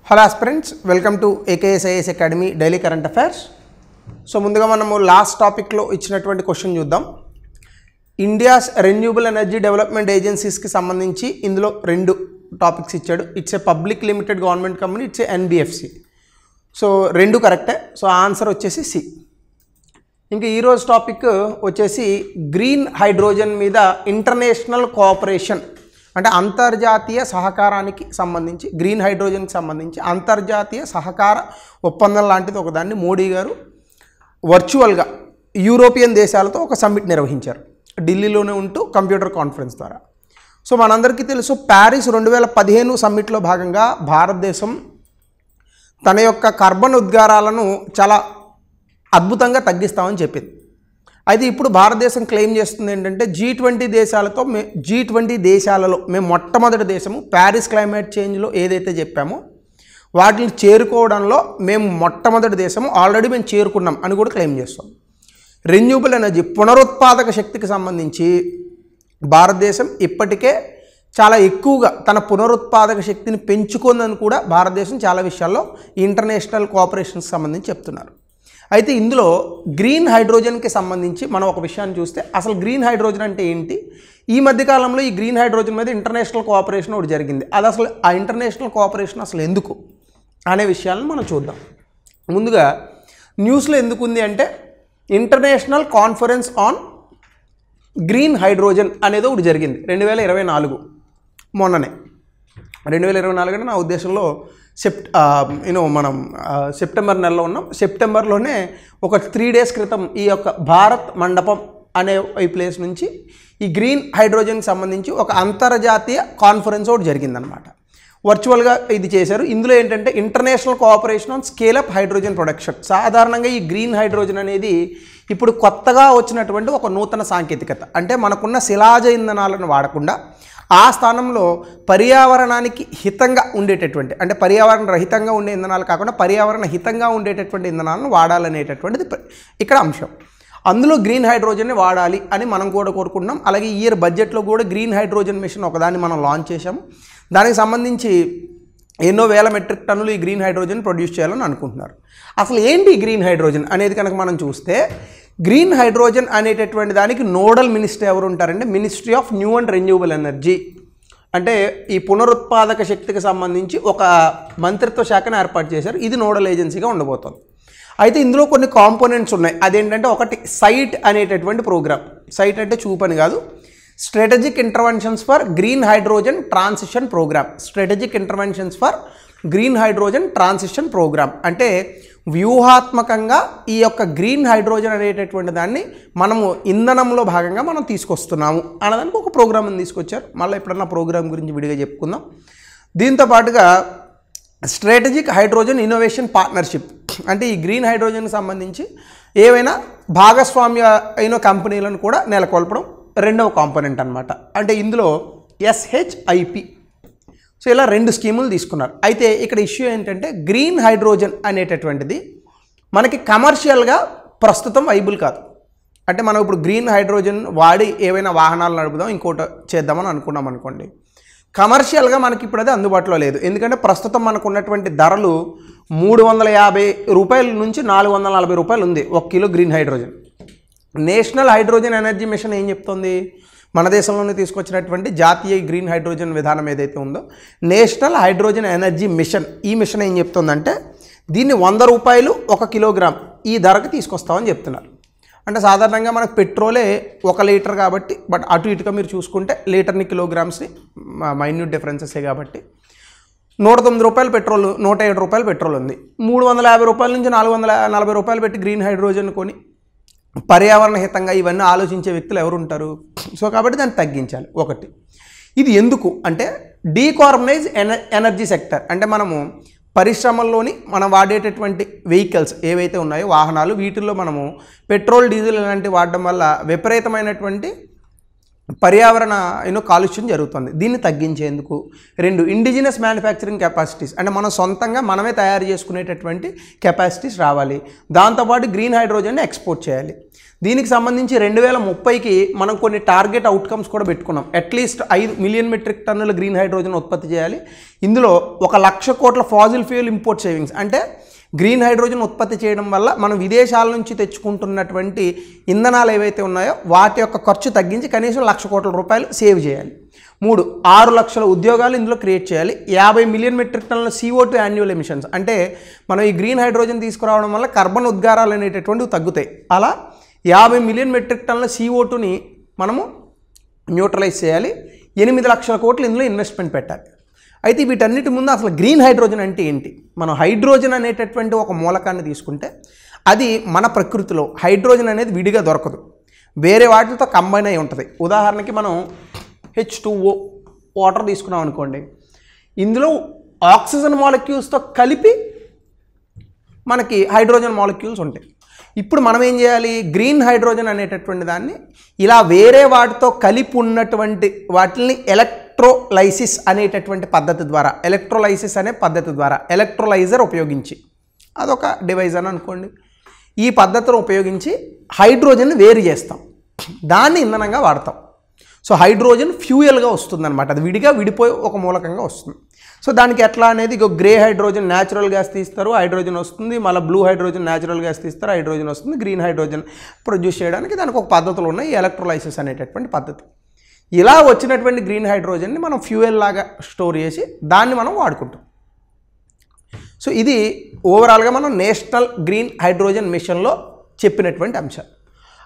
Hello aspirants, welcome to AKSIAS academy daily current affairs. So ముందుగా మనము last టాపిక్లో ఇచ్చినటువంటి క్వశ్చన్ చూద్దాం. ఇండియాస్ రెన్యూబుల్ ఎనర్జీ డెవలప్మెంట్ ఏజెన్సీస్కి సంబంధించి ఇందులో రెండు టాపిక్స్ ఇచ్చాడు. It's a public limited government company, it's a NBFC. So రెండు కరెక్టే. సో ఆన్సర్ వచ్చేసి సి. ఇంకా ఈరోజు టాపిక్ వచ్చేసి గ్రీన్ హైడ్రోజన్ మీద ఇంటర్నేషనల్ కోఆపరేషన్, అంటే అంతర్జాతీయ సహకారానికి సంబంధించి, గ్రీన్ హైడ్రోజన్కి సంబంధించి అంతర్జాతీయ సహకార ఒప్పందం లాంటిది ఒకదాన్ని మోడీ గారు వర్చువల్గా యూరోపియన్ దేశాలతో ఒక సమ్మిట్ నిర్వహించారు, ఢిల్లీలోనే ఉంటూ కంప్యూటర్ కాన్ఫరెన్స్ ద్వారా. సో మనందరికీ తెలుసు, ప్యారిస్ 2015 సమ్మిట్లో భాగంగా భారతదేశం తన యొక్క కార్బన్ ఉద్గారాలను చాలా అద్భుతంగా తగ్గిస్తామని చెప్పింది. అయితే ఇప్పుడు భారతదేశం క్లెయిమ్ చేస్తుంది ఏంటంటే G20 దేశాలతో G20 దేశాలలో మేము మొట్టమొదటి దేశము. ప్యారిస్ క్లైమేట్ చేంజ్లో ఏదైతే చెప్పామో వాటిని చేరుకోవడంలో మేము మొట్టమొదటి దేశము, ఆల్రెడీ మేము చేరుకున్నాం అని కూడా క్లెయిమ్ చేస్తాం. రెన్యూబుల్ ఎనర్జీ, పునరుత్పాదక శక్తికి సంబంధించి భారతదేశం ఇప్పటికే చాలా ఎక్కువగా తన పునరుత్పాదక శక్తిని పెంచుకుందని కూడా భారతదేశం చాలా విషయాల్లో ఇంటర్నేషనల్ కోఆపరేషన్కి సంబంధించి చెప్తున్నారు. అయితే ఇందులో గ్రీన్ హైడ్రోజన్కి సంబంధించి మనం ఒక విషయాన్ని చూస్తే, అసలు గ్రీన్ హైడ్రోజన్ అంటే ఏంటి, ఈ మధ్యకాలంలో ఈ గ్రీన్ హైడ్రోజన్ మీద ఇంటర్నేషనల్ కోఆపరేషన్ ఒకటి జరిగింది. అది అసలు ఆ ఇంటర్నేషనల్ కోఆపరేషన్ అసలు ఎందుకు అనే విషయాలను మనం చూద్దాం. ముందుగా న్యూస్లో ఎందుకు ఉంది అంటే, international conference on green hydrogen అనేది ఒకటి జరిగింది 2024 మొన్ననే. 2024 అంటే నా ఉద్దేశంలో మనం సెప్టెంబర్ నెలలో ఉన్నాం. సెప్టెంబర్లోనే ఒక 3 days క్రితం ఈ యొక్క భారత్ మండపం అనే ఈ ప్లేస్ నుంచి ఈ గ్రీన్ హైడ్రోజన్కి సంబంధించి ఒక అంతర్జాతీయ కాన్ఫరెన్స్ ఒకటి జరిగిందనమాట. వర్చువల్గా ఇది చేశారు. ఇందులో ఏంటంటే international cooperation on scale up hydrogen production. సాధారణంగా ఈ గ్రీన్ హైడ్రోజన్ అనేది ఇప్పుడు కొత్తగా వచ్చినటువంటి ఒక నూతన సాంకేతికత. అంటే మనకున్న శిలాజ ఇంధనాలను వాడకుండా ఆ స్థానంలో పర్యావరణానికి హితంగా ఉండేటటువంటి, అంటే పర్యావరణ రహితంగా ఉండే ఇంధనాలు కాకుండా పర్యావరణ హితంగా ఉండేటటువంటి ఇంధనాలను వాడాలనేటటువంటిది ఇక్కడ అంశం. అందులో గ్రీన్ హైడ్రోజన్ని వాడాలి అని మనం కూడా కోరుకుంటున్నాం. అలాగే ఈ ఇయర్ బడ్జెట్లో కూడా గ్రీన్ హైడ్రోజన్ మిషన్ ఒకదాన్ని మనం లాంచ్ చేశాము. దానికి సంబంధించి ఎన్నో వేల మెట్రిక్ టన్నులు ఈ గ్రీన్ హైడ్రోజన్ ప్రొడ్యూస్ చేయాలని అనుకుంటున్నారు. అసలు ఏంటి గ్రీన్ హైడ్రోజన్ అనేది కనుక మనం చూస్తే, గ్రీన్ హైడ్రోజన్ అనేటటువంటి దానికి నోడల్ మినిస్టర్ ఎవరు ఉంటారంటే ministry of new and renewable energy. అంటే ఈ పునరుత్పాదక శక్తికి సంబంధించి ఒక మంత్రిత్వ శాఖను ఏర్పాటు చేశారు. ఇది నోడల్ ఏజెన్సీగా ఉండబోతుంది. అయితే ఇందులో కొన్ని కాంపోనెంట్స్ ఉన్నాయి. అదేంటంటే, ఒకటి సైట్ అనేటటువంటి ప్రోగ్రామ్. సైట్ అంటే చూపని కాదు, strategic interventions for green hydrogen transition programme. Strategic interventions for green hydrogen transition programme అంటే వ్యూహాత్మకంగా ఈ యొక్క గ్రీన్ హైడ్రోజన్ అనేటటువంటి దాన్ని మనము ఇంధనంలో భాగంగా మనం తీసుకొస్తున్నాము అన్నదానికి ఒక ప్రోగ్రామ్ని తీసుకొచ్చారు. మళ్ళీ ఎప్పుడన్నా ప్రోగ్రామ్ గురించి విడిగా చెప్పుకుందాం. దీంతో పాటుగా స్ట్రాటజిక్ హైడ్రోజన్ ఇన్నోవేషన్ పార్ట్నర్షిప్, అంటే ఈ గ్రీన్ హైడ్రోజన్కి సంబంధించి ఏవైనా భాగస్వామ్య అయిన కంపెనీలను కూడా నెలకొల్పడం రెండవ కాంపోనెంట్ అనమాట. అంటే ఇందులో SHIP. సో ఇలా 2 స్కీములు తీసుకున్నారు. అయితే ఇక్కడ ఇష్యూ ఏంటంటే, గ్రీన్ హైడ్రోజన్ అనేటటువంటిది మనకి కమర్షియల్గా ప్రస్తుతం వైబుల్ కాదు. అంటే మనం ఇప్పుడు గ్రీన్ హైడ్రోజన్ వాడి ఏవైనా వాహనాలు నడుపుదాం, ఇంకోటి చేద్దామని అనుకున్నాం అనుకోండి, కమర్షియల్గా మనకి ఇప్పుడు అది అందుబాటులో లేదు. ఎందుకంటే ప్రస్తుతం మనకు ఉన్నటువంటి ధరలు 350 రూపాయల నుంచి 440 రూపాయలు ఉంది 1 kilo green hydrogen. National hydrogen energy mission ఏం చెప్తుంది, మన దేశంలోనే తీసుకొచ్చినటువంటి జాతీయ గ్రీన్ హైడ్రోజన్ విధానం ఏదైతే ఉందో, నేషనల్ హైడ్రోజన్ ఎనర్జీ మిషన్, ఈ మిషన్ ఏం చెప్తుందంటే దీన్ని 100 రూపాయలు 1 కిలోగ్రామ్ ఈ ధరకు తీసుకొస్తామని చెప్తున్నారు. అంటే సాధారణంగా మనకు పెట్రోలే 1 లీటర్ కాబట్టి, బట్ అటు ఇటుగా మీరు చూసుకుంటే లీటర్ని కిలోగ్రామ్స్ని మైన్యూట్ డిఫరెన్సెసే కాబట్టి 109 రూపాయలు పెట్రోల్, 107 రూపాయలు పెట్రోల్ ఉంది. 350 రూపాయల నుంచి 440 రూపాయలు పెట్టి గ్రీన్ హైడ్రోజన్ కొని పర్యావరణ హితంగా ఇవన్నీ ఆలోచించే వ్యక్తులు ఎవరు ఉంటారు? సో కాబట్టి దాన్ని తగ్గించాలి. ఒకటి ఇది ఎందుకు అంటే, డీకార్బనైజ్ ఎనర్జీ సెక్టర్. అంటే మనము పరిశ్రమల్లోని మనం వాడేటటువంటి వెహికల్స్ ఏవైతే ఉన్నాయో, వాహనాలు, వీటిల్లో మనము పెట్రోల్, డీజిల్ ఇలాంటివి వాడడం వల్ల విపరీతమైనటువంటి పర్యావరణ కాలుష్యం జరుగుతుంది. దీన్ని తగ్గించేందుకు 2 ఇండిజినస్ మ్యానుఫ్యాక్చరింగ్ కెపాసిటీస్, అంటే మనం సొంతంగా మనమే తయారు చేసుకునేటటువంటి కెపాసిటీస్ రావాలి. దాంతోపాటు గ్రీన్ హైడ్రోజన్ని ఎక్స్పోర్ట్ చేయాలి. దీనికి సంబంధించి 2030కి మనం కొన్ని టార్గెట్ అవుట్కమ్స్ కూడా పెట్టుకున్నాం. అట్లీస్ట్ 5 మిలియన్ మెట్రిక్ టన్నుల గ్రీన్ హైడ్రోజన్ ఉత్పత్తి చేయాలి. ఇందులో 1,00,000 కోట్ల ఫాజిల్ ఫ్యూయల్ ఇంపోర్ట్ సేవింగ్స్, అంటే గ్రీన్ హైడ్రోజన్ ఉత్పత్తి చేయడం వల్ల మనం విదేశాల నుంచి తెచ్చుకుంటున్నటువంటి ఇంధనాలు ఏవైతే ఉన్నాయో వాటి యొక్క ఖర్చు తగ్గించి కనీసం 1,00,000 కోట్ల రూపాయలు సేవ్ చేయాలి. 3, 6 లక్షల ఉద్యోగాలు ఇందులో క్రియేట్ చేయాలి. 50 మిలియన్ మెట్రిక్ టన్నుల CO2 యాన్యువల్ ఎమిషన్స్, అంటే మనం ఈ గ్రీన్ హైడ్రోజన్ తీసుకురావడం వల్ల కార్బన్ ఉద్గారాలు అనేటటువంటివి తగ్గుతాయి. అలా 50 మిలియన్ మెట్రిక్ టన్నుల CO2ని మనము న్యూట్రలైజ్ చేయాలి. 8 లక్షల కోట్లు ఇందులో ఇన్వెస్ట్మెంట్ పెట్టాలి. అయితే వీటన్నిటి ముందు అసలు గ్రీన్ హైడ్రోజన్ అంటే ఏంటి? మనం హైడ్రోజన్ అనేటటువంటి ఒక మూలకాన్ని తీసుకుంటే అది మన ప్రకృతిలో హైడ్రోజన్ అనేది విడిగా దొరకదు, వేరే వాటితో కంబైన్ అయి ఉంటుంది. ఉదాహరణకి మనం H2O వాటర్ తీసుకున్నాం అనుకోండి, ఇందులో ఆక్సిజన్ మాలిక్యూల్స్తో కలిపి మనకి హైడ్రోజన్ మాలిక్యూల్స్ ఉంటాయి. ఇప్పుడు మనం ఏం చేయాలి? గ్రీన్ హైడ్రోజన్ అనేటటువంటి దాన్ని ఇలా వేరే వాటితో కలిపి ఉన్నటువంటి వాటిని ఎలక్ట్రోలైసిస్ అనేటటువంటి పద్ధతి ద్వారా, ఎలక్ట్రోలైసిస్ అనే పద్ధతి ద్వారా, ఎలక్ట్రోలైజర్ ఉపయోగించి, అదొక డివైజ్ అని అనుకోండి, ఈ పద్ధతిని ఉపయోగించి హైడ్రోజన్ని వేరు చేస్తాం, దాన్ని ఇంధనంగా వాడతాం. సో హైడ్రోజన్ ఫ్యూయల్గా వస్తుందన్నమాట, అది విడిపోయి ఒక మూలకంగా వస్తుంది. సో దానికి ఎట్లా అనేది గ్రే హైడ్రోజన్ న్యాచురల్ గ్యాస్ తీస్తారు, హైడ్రోజన్ వస్తుంది, మళ్ళీ బ్లూ హైడ్రోజన్ న్యాచురల్ గ్యాస్ తీస్తారు, హైడ్రోజన్ వస్తుంది. గ్రీన్ హైడ్రోజన్ ప్రొడ్యూస్ చేయడానికి దానికి ఒక పద్ధతులు ఉన్నాయి, ఎలక్ట్రోలైసిస్ అనేటటువంటి పద్ధతి. ఇలా వచ్చినటువంటి గ్రీన్ హైడ్రోజన్ని మనం ఫ్యూయల్ లాగా స్టోర్ చేసి దాన్ని మనం వాడుకుంటాం. సో ఇది ఓవరాల్గా మనం నేషనల్ గ్రీన్ హైడ్రోజన్ మిషన్లో చెప్పినటువంటి అంశం.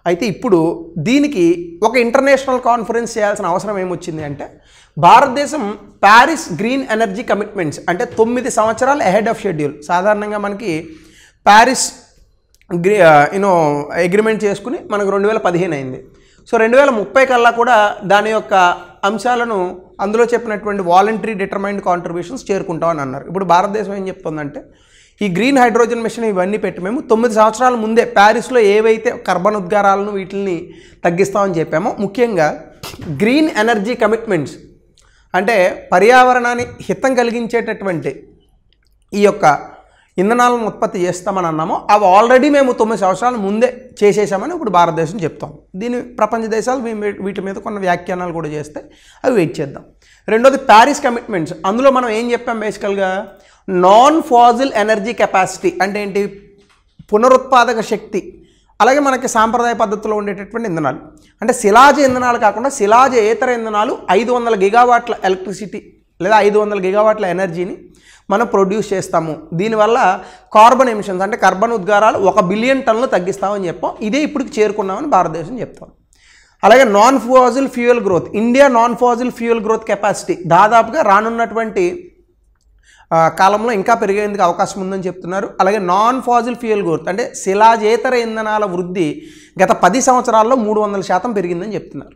అయితే ఇప్పుడు దీనికి ఒక ఇంటర్నేషనల్ కాన్ఫరెన్స్ చేయాల్సిన అవసరం ఏమొచ్చింది అంటే, భారతదేశం ప్యారిస్ గ్రీన్ ఎనర్జీ కమిట్మెంట్స్ అంటే 9 సంవత్సరాలు అహెడ్ ఆఫ్ షెడ్యూల్. సాధారణంగా మనకి ప్యారిస్ అగ్రిమెంట్ చేసుకుని మనకు 2015 అయింది. సో 2030 కల్లా కూడా దాని యొక్క అంశాలను అందులో చెప్పినటువంటి వాలంటరీ డిటర్మైన్డ్ కాంట్రిబ్యూషన్స్ చేరుకుంటామని అన్నారు. ఇప్పుడు భారతదేశం ఏం చెప్తుందంటే, ఈ గ్రీన్ హైడ్రోజన్ మిషన్ ఇవన్నీ పెట్టి మేము 9 సంవత్సరాల ముందే ప్యారిస్లో ఏవైతే కార్బన్ ఉద్గారాలను వీటిని తగ్గిస్తామని చెప్పామో, ముఖ్యంగా గ్రీన్ ఎనర్జీ కమిట్మెంట్స్ అంటే పర్యావరణాన్ని హితం కలిగించేటటువంటి ఈ యొక్క ఇంధనాలను ఉత్పత్తి చేస్తామని అన్నామో అవి ఆల్రెడీ మేము 9 సంవత్సరాల ముందే చేసేసామని ఇప్పుడు భారతదేశం చెప్తాం. దీని ప్రపంచ దేశాలు వీటి మీద కొన్ని వ్యాఖ్యానాలు కూడా చేస్తే అవి వెయిట్ చేద్దాం. రెండోది ప్యారిస్ కమిట్మెంట్స్, అందులో మనం ఏం చెప్పాం బేసికల్గా, నాన్ ఫాజిల్ ఎనర్జీ కెపాసిటీ అంటే ఏంటి? పునరుత్పాదక శక్తి, అలాగే మనకి సాంప్రదాయ పద్ధతిలో ఉండేటటువంటి ఇంధనాలు, అంటే శిలాజ ఇంధనాలు కాకుండా శిలాజేతర ఇంధనాలు 500 గిగావాట్ల ఎలక్ట్రిసిటీ లేదా 500 గిగావాట్ల ఎనర్జీని మనం ప్రొడ్యూస్ చేస్తాము. దీనివల్ల కార్బన్ ఎమిషన్స్ అంటే కార్బన్ ఉద్గారాలు 1 బిలియన్ టన్నులు తగ్గిస్తామని చెప్పాం. ఇదే ఇప్పటికి చేరుకున్నామని భారతదేశం చెప్తాం. అలాగే non Faasil fuel growth, India non Faasil fuel growth capacity దాదాపుగా రానున్నటువంటి కాలంలో ఇంకా పెరిగేందుకు అవకాశం ఉందని చెప్తున్నారు. అలాగే నాన్ ఫాజిల్ ఫ్యూయల్ గ్రోత్ అంటే శిలాజేతర ఇంధనాల వృద్ధి గత 10 సంవత్సరాల్లో 300% పెరిగిందని చెప్తున్నారు.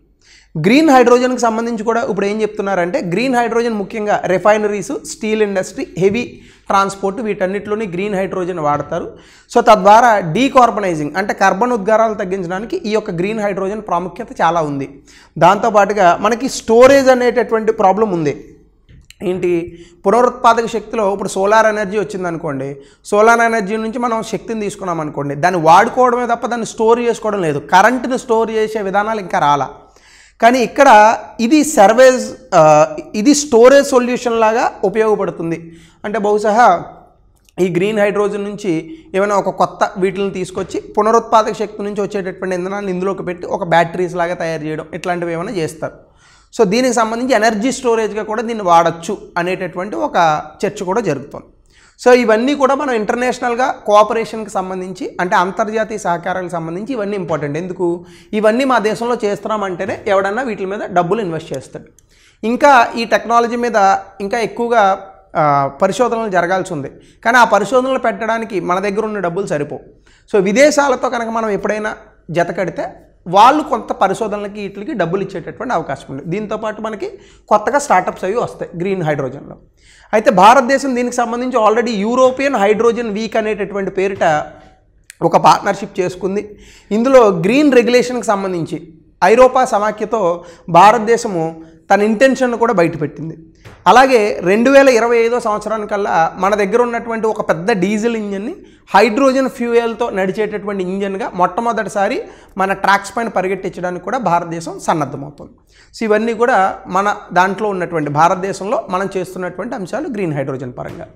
గ్రీన్ హైడ్రోజన్కి సంబంధించి కూడా ఇప్పుడు ఏం చెప్తున్నారంటే, గ్రీన్ హైడ్రోజన్ ముఖ్యంగా refineries, steel industry, heavy transport వీటన్నిటిలోని గ్రీన్ హైడ్రోజన్ వాడతారు. సో తద్వారా డీకార్బనైజింగ్ అంటే కార్బన్ ఉద్గారాలు తగ్గించడానికి ఈ యొక్క గ్రీన్ హైడ్రోజన్ ప్రాముఖ్యత చాలా ఉంది. దాంతోపాటుగా మనకి స్టోరేజ్ అనేటటువంటి ప్రాబ్లం ఉంది. ఏంటి? పునరుత్పాదక శక్తిలో ఇప్పుడు సోలార్ ఎనర్జీ వచ్చిందనుకోండి, సోలార్ ఎనర్జీ నుంచి మనం శక్తిని తీసుకున్నాం అనుకోండి, దాన్ని వాడుకోవడమే తప్ప దాన్ని స్టోర్ చేసుకోవడం లేదు. కరెంటుని స్టోర్ చేసే విధానాలు ఇంకా రాలా. కానీ ఇక్కడ ఇది స్టోరేజ్ సొల్యూషన్ లాగా ఉపయోగపడుతుంది. అంటే బహుశా ఈ గ్రీన్ హైడ్రోజన్ నుంచి ఏమైనా ఒక కొత్త వీటిని తీసుకొచ్చి పునరుత్పాదక శక్తి నుంచి వచ్చేటటువంటి ఇంధనాన్ని ఇందులోకి పెట్టి ఒక బ్యాటరీస్ లాగా తయారు చేయడం ఇట్లాంటివి ఏమైనా చేస్తారు. సో దీనికి సంబంధించి ఎనర్జీ స్టోరేజ్గా కూడా దీన్ని వాడచ్చు అనేటటువంటి ఒక చర్చ కూడా జరుగుతుంది. సో ఇవన్నీ కూడా మనం ఇంటర్నేషనల్గా కోఆపరేషన్కి సంబంధించి అంటే అంతర్జాతీయ సహకారాలకు సంబంధించి ఇవన్నీ ఇంపార్టెంట్. ఎందుకు? ఇవన్నీ మా దేశంలో చేస్తున్నామంటేనే ఎవడన్నా వీటి మీద డబ్బులు ఇన్వెస్ట్ చేస్తాడు. ఇంకా ఈ టెక్నాలజీ మీద ఇంకా ఎక్కువగా పరిశోధనలు జరగాల్సి ఉంది. కానీ ఆ పరిశోధనలు పెట్టడానికి మన దగ్గర ఉన్న డబ్బులు సరిపోవు. సో విదేశాలతో కనుక మనం ఎప్పుడైనా జత కడితే వాళ్ళు కొంత పరిశోధనలకి వీటికి డబ్బులు ఇచ్చేటటువంటి అవకాశం ఉంది. దీంతోపాటు మనకి కొత్తగా స్టార్టప్స్ అవి వస్తాయి గ్రీన్ హైడ్రోజన్లో. అయితే భారతదేశం దీనికి సంబంధించి ఆల్రెడీ యూరోపియన్ హైడ్రోజన్ వీక్ అనేటటువంటి పేరిట ఒక పార్ట్నర్షిప్ చేసుకుంది. ఇందులో గ్రీన్ రెగ్యులేషన్కి సంబంధించి ఐరోపా సమాఖ్యతో భారతదేశము తన ఇంటెన్షన్ కూడా బయటపెట్టింది. అలాగే 2025 సంవత్సరానికల్లా మన దగ్గర ఉన్నటువంటి ఒక పెద్ద డీజిల్ ఇంజన్ని హైడ్రోజన్ ఫ్యూయల్తో నడిచేటటువంటి ఇంజన్గా మొట్టమొదటిసారి మన ట్రాక్స్ పైన పరిగెట్టించడానికి కూడా భారతదేశం సన్నద్ధమవుతుంది. సో ఇవన్నీ కూడా మన దాంట్లో ఉన్నటువంటి భారతదేశంలో మనం చేస్తున్నటువంటి అంశాలు గ్రీన్ హైడ్రోజన్ పరంగా.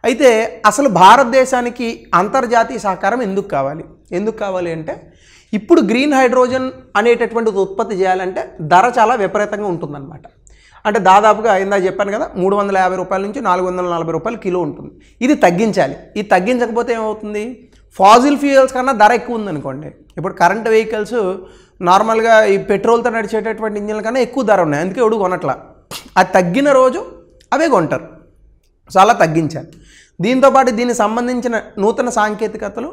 అయితే అసలు భారతదేశానికి అంతర్జాతీయ సహకారం ఎందుకు కావాలి అంటే ఇప్పుడు గ్రీన్ హైడ్రోజన్ అనేటటువంటిది ఉత్పత్తి చేయాలంటే ధర చాలా విపరీతంగా ఉంటుందన్నమాట. అంటే దాదాపుగా ఇందాక చెప్పాను కదా, 350 రూపాయల నుంచి 440 రూపాయలు కిలో ఉంటుంది. ఇది తగ్గించాలి. ఇది తగ్గించకపోతే ఏమవుతుంది, ఫాజిల్ ఫ్యూయల్స్ కన్నా ధర ఎక్కువ ఉందనుకోండి. ఇప్పుడు కరెంట్ వెహికల్స్ నార్మల్గా ఈ పెట్రోల్తో నడిచేటటువంటి ఇంజిన్ల కన్నా ఎక్కువ ధర ఉన్నాయి, అందుకే ఎవడు కొనట్లా. అది తగ్గిన రోజు అవే కొంటారు. సో అలా తగ్గించాలి. దీంతోపాటు దీనికి సంబంధించిన నూతన సాంకేతికతలు,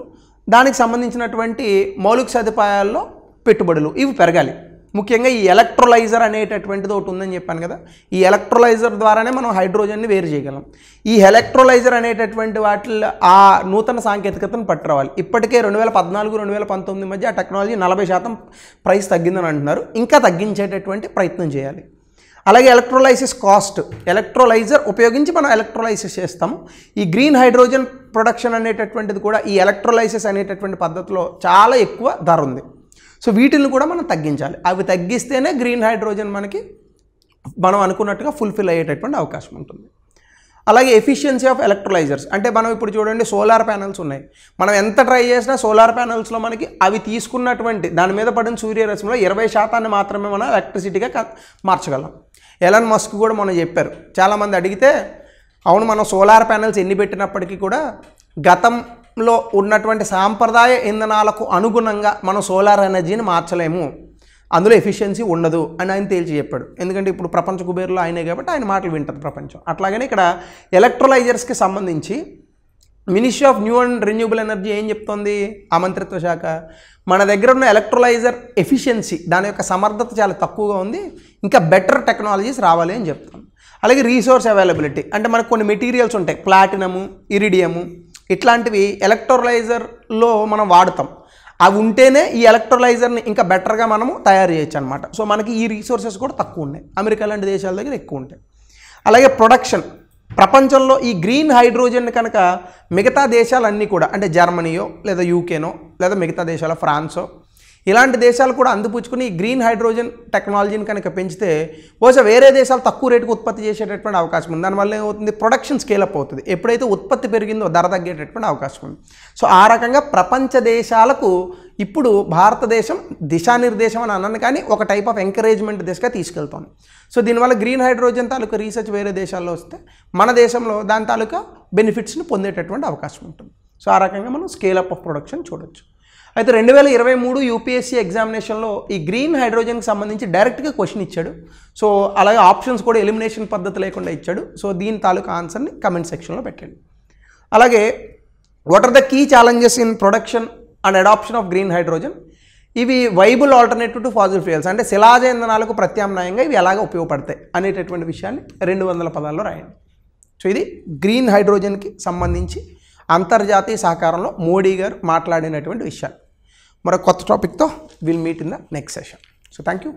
దానికి సంబంధించినటువంటి మౌలిక సదుపాయాల్లో పెట్టుబడులు ఇవి పెరగాలి. ముఖ్యంగా ఈ ఎలక్ట్రోలైజర్ అనేటటువంటిది ఒకటి ఉందని చెప్పాను కదా, ఈ ఎలక్ట్రోలైజర్ ద్వారానే మనం హైడ్రోజన్ని వేరు చేయగలం. ఈ ఎలక్ట్రోలైజర్ అనేటటువంటి వాటిల్లో ఆ నూతన సాంకేతికతను పట్టురావాలి. ఇప్పటికే 2014-2019 మధ్య ఆ టెక్నాలజీ 40% ప్రైస్ తగ్గిందని అంటున్నారు. ఇంకా తగ్గించేటటువంటి ప్రయత్నం చేయాలి. అలాగే ఎలక్ట్రోలైసిస్ కాస్ట్, ఎలక్ట్రోలైజర్ ఉపయోగించి మనం ఎలక్ట్రోలైసిస్ చేస్తాము. ఈ గ్రీన్ హైడ్రోజన్ ప్రొడక్షన్ అనేటటువంటిది కూడా ఈ ఎలక్ట్రోలైసిస్ అనేటటువంటి పద్ధతిలో చాలా ఎక్కువ ధర ఉంది. సో వీటిని కూడా మనం తగ్గించాలి. అవి తగ్గిస్తేనే గ్రీన్ హైడ్రోజన్ మనం అనుకున్నట్టుగా ఫుల్ఫిల్ అయ్యేటటువంటి అవకాశం ఉంటుంది. అలాగే ఎఫిషియన్సీ ఆఫ్ ఎలక్ట్రోలైజర్స్, అంటే మనం ఇప్పుడు చూడండి సోలార్ ప్యానల్స్ ఉన్నాయి. మనం ఎంత ట్రై చేసినా సోలార్ ప్యానల్స్లో మనకి అవి తీసుకున్నటువంటి దాని మీద పడిన సూర్యరశ్మిలో 20% మాత్రమే మనం ఎలక్ట్రిసిటీగా మార్చగలం. ఎలాన్ మస్క్ కూడా మనం చెప్పారు. చాలామంది అడిగితే అవును, మనం సోలార్ ప్యానల్స్ ఎన్ని పెట్టినప్పటికీ కూడా గతంలో ఉన్నటువంటి సాంప్రదాయ ఇంధనాలకు అనుగుణంగా మనం సోలార్ ఎనర్జీని మార్చలేము, అందులో ఎఫిషియన్సీ ఉండదు అని ఆయన తేల్చి చెప్పాడు. ఎందుకంటే ఇప్పుడు ప్రపంచ కుబేరులో ఆయనే కాబట్టి ఆయన మాటలు వింటుంది ప్రపంచం. అట్లాగనే ఇక్కడ ఎలక్ట్రోలైజర్స్కి సంబంధించి ministry of new and renewable energy ఏం చెప్తోంది, ఆ మంత్రిత్వ శాఖ, మన దగ్గర ఉన్న ఎలక్ట్రోలైజర్ ఎఫిషియన్సీ దాని యొక్క సమర్థత చాలా తక్కువగా ఉంది, ఇంకా బెటర్ టెక్నాలజీస్ రావాలి అని చెప్తాం. అలాగే రీసోర్స్ అవైలబిలిటీ, అంటే మనకు కొన్ని మెటీరియల్స్ ఉంటాయి, ప్లాటినము, ఇరిడియము, ఇట్లాంటివి ఎలక్ట్రోలైజర్లో మనం వాడతాం. అవి ఉంటేనే ఈ ఎలక్ట్రోలైజర్ని ఇంకా బెటర్గా మనము తయారు చేయొచ్చు అనమాట. సో మనకి ఈ రీసోర్సెస్ కూడా తక్కువ ఉన్నాయి, అమెరికా లాంటి దేశాల దగ్గర ఎక్కువ ఉంటాయి. అలాగే ప్రొడక్షన్, ప్రపంచంలో ఈ గ్రీన్ హైడ్రోజన్ కనుక మిగతా దేశాలన్నీ కూడా, అంటే జర్మనీయో లేదా యూకేనో లేదా మిగతా దేశాల ఫ్రాన్సో ఇలాంటి దేశాలు కూడా అందిపుచ్చుకుని ఈ గ్రీన్ హైడ్రోజన్ టెక్నాలజీని కనుక పెంచితే బహుశా వేరే దేశాలు తక్కువ రేటుకు ఉత్పత్తి చేసేటటువంటి అవకాశం ఉంది. దానివల్ల ఏమవుతుంది, ప్రొడక్షన్ స్కేలప్ అవుతుంది. ఎప్పుడైతే ఉత్పత్తి పెరిగిందో ధర తగ్గేటటువంటి అవకాశం ఉంది. సో ఆ రకంగా ప్రపంచ దేశాలకు ఇప్పుడు భారతదేశం దిశానిర్దేశం అని అన్నాను, కానీ ఒక టైప్ ఆఫ్ ఎంకరేజ్మెంట్ దిశగా తీసుకెళ్తాను. సో దీనివల్ల గ్రీన్ హైడ్రోజన్ తాలూకా రీసెర్చ్ వేరే దేశాల్లో వస్తే మన దేశంలో దాని తాలూకా బెనిఫిట్స్ని పొందేటటువంటి అవకాశం ఉంటుంది. సో ఆ రకంగా మనం స్కేలప్ ఆఫ్ ప్రొడక్షన్ చూడొచ్చు. అయితే 2023 యూపీఎస్సీ ఎగ్జామినేషన్లో ఈ గ్రీన్ హైడ్రోజన్కి సంబంధించి డైరెక్ట్గా క్వశ్చన్ ఇచ్చాడు. సో అలాగే ఆప్షన్స్ కూడా ఎలిమినేషన్ పద్ధతి లేకుండా ఇచ్చాడు. సో దీని తాలూకా ఆన్సర్ని కమెంట్ సెక్షన్లో పెట్టండి. అలాగే what are the key challenges in production and adoption of green hydrogen, ఇవి viable alternative to fossil fuels, అంటే శిలాజ ఇంధనాలకు ప్రత్యామ్నాయంగా ఇవి ఎలాగ ఉపయోగపడతాయి అనేటటువంటి విషయాన్ని 200 పదాల్లో రాయండి. సో ఇది గ్రీన్ హైడ్రోజన్కి సంబంధించి అంతర్జాతీయ సహకారంలో మోడీ గారు మాట్లాడినటువంటి విషయాలు. మరో కొత్త టాపిక్తో will meet in the next session. So thank you.